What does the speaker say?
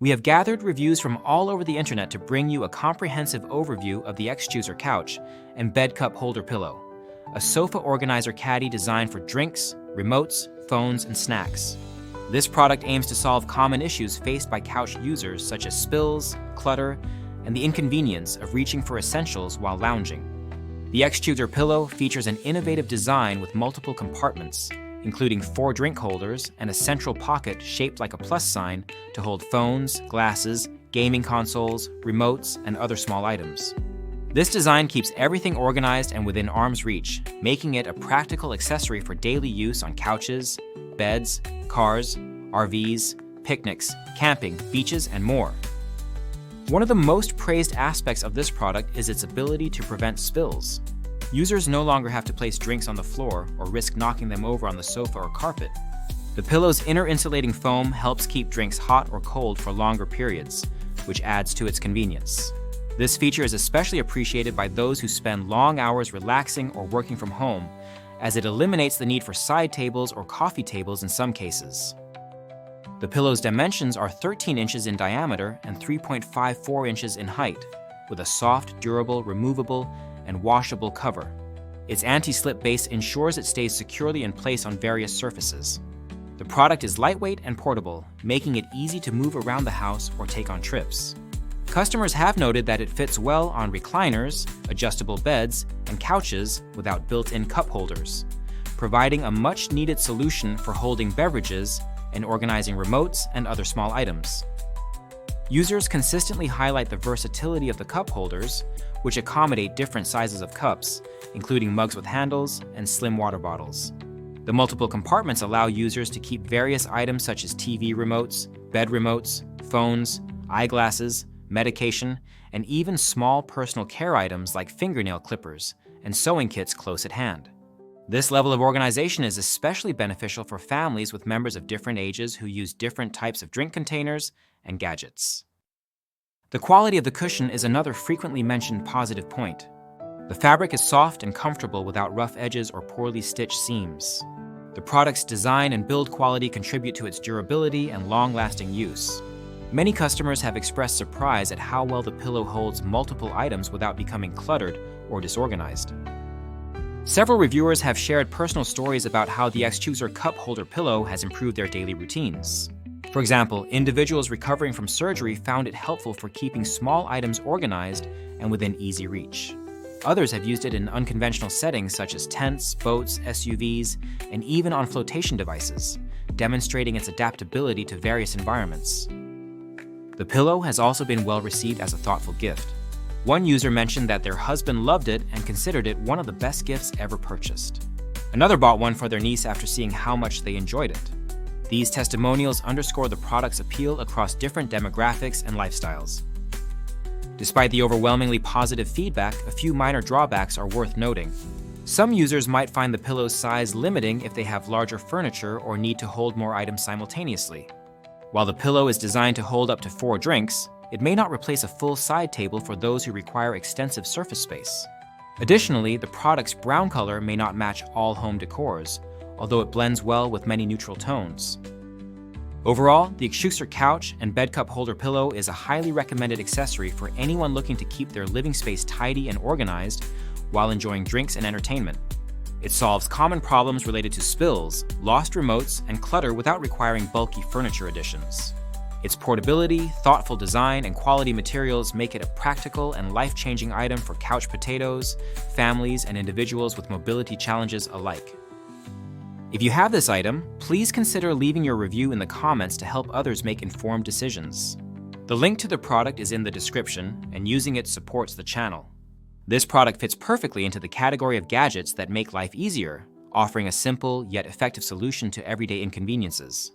We have gathered reviews from all over the internet to bring you a comprehensive overview of the Xchouxer couch and bed cup holder pillow, a sofa organizer caddy designed for drinks, remotes, phones, and snacks. This product aims to solve common issues faced by couch users such as spills, clutter, and the inconvenience of reaching for essentials while lounging. The Xchouxer pillow features an innovative design with multiple compartments, including 4 drink holders and a central pocket shaped like a plus sign to hold phones, glasses, gaming consoles, remotes, and other small items. This design keeps everything organized and within arm's reach, making it a practical accessory for daily use on couches, beds, cars, RVs, picnics, camping, beaches, and more. One of the most praised aspects of this product is its ability to prevent spills. Users no longer have to place drinks on the floor or risk knocking them over on the sofa or carpet. The pillow's inner insulating foam helps keep drinks hot or cold for longer periods, which adds to its convenience. This feature is especially appreciated by those who spend long hours relaxing or working from home, as it eliminates the need for side tables or coffee tables in some cases. The pillow's dimensions are 13 inches in diameter and 3.54 inches in height, with a soft, durable, removable, and washable cover. Its anti-slip base ensures it stays securely in place on various surfaces. The product is lightweight and portable, making it easy to move around the house or take on trips. Customers have noted that it fits well on recliners, adjustable beds, and couches without built-in cup holders, providing a much-needed solution for holding beverages and organizing remotes and other small items. Users consistently highlight the versatility of the cup holders, which accommodate different sizes of cups, including mugs with handles and slim water bottles. The multiple compartments allow users to keep various items such as TV remotes, bed remotes, phones, eyeglasses, medication, and even small personal care items like fingernail clippers and sewing kits close at hand. This level of organization is especially beneficial for families with members of different ages who use different types of drink containers and gadgets. The quality of the cushion is another frequently mentioned positive point. The fabric is soft and comfortable without rough edges or poorly stitched seams. The product's design and build quality contribute to its durability and long-lasting use. Many customers have expressed surprise at how well the pillow holds multiple items without becoming cluttered or disorganized. Several reviewers have shared personal stories about how the Xchouxer cup holder pillow has improved their daily routines. For example, individuals recovering from surgery found it helpful for keeping small items organized and within easy reach. Others have used it in unconventional settings such as tents, boats, SUVs, and even on flotation devices, demonstrating its adaptability to various environments. The pillow has also been well received as a thoughtful gift. One user mentioned that their husband loved it and considered it one of the best gifts ever purchased. Another bought one for their niece after seeing how much they enjoyed it. These testimonials underscore the product's appeal across different demographics and lifestyles. Despite the overwhelmingly positive feedback, a few minor drawbacks are worth noting. Some users might find the pillow's size limiting if they have larger furniture or need to hold more items simultaneously. While the pillow is designed to hold up to 4 drinks, it may not replace a full side table for those who require extensive surface space. Additionally, the product's brown color may not match all home decors, although it blends well with many neutral tones. Overall, the Xchouxer couch and bed cup holder pillow is a highly recommended accessory for anyone looking to keep their living space tidy and organized while enjoying drinks and entertainment. It solves common problems related to spills, lost remotes, and clutter without requiring bulky furniture additions. Its portability, thoughtful design, and quality materials make it a practical and life-changing item for couch potatoes, families, and individuals with mobility challenges alike. If you have this item, please consider leaving your review in the comments to help others make informed decisions. The link to the product is in the description, and using it supports the channel. This product fits perfectly into the category of gadgets that make life easier, offering a simple yet effective solution to everyday inconveniences.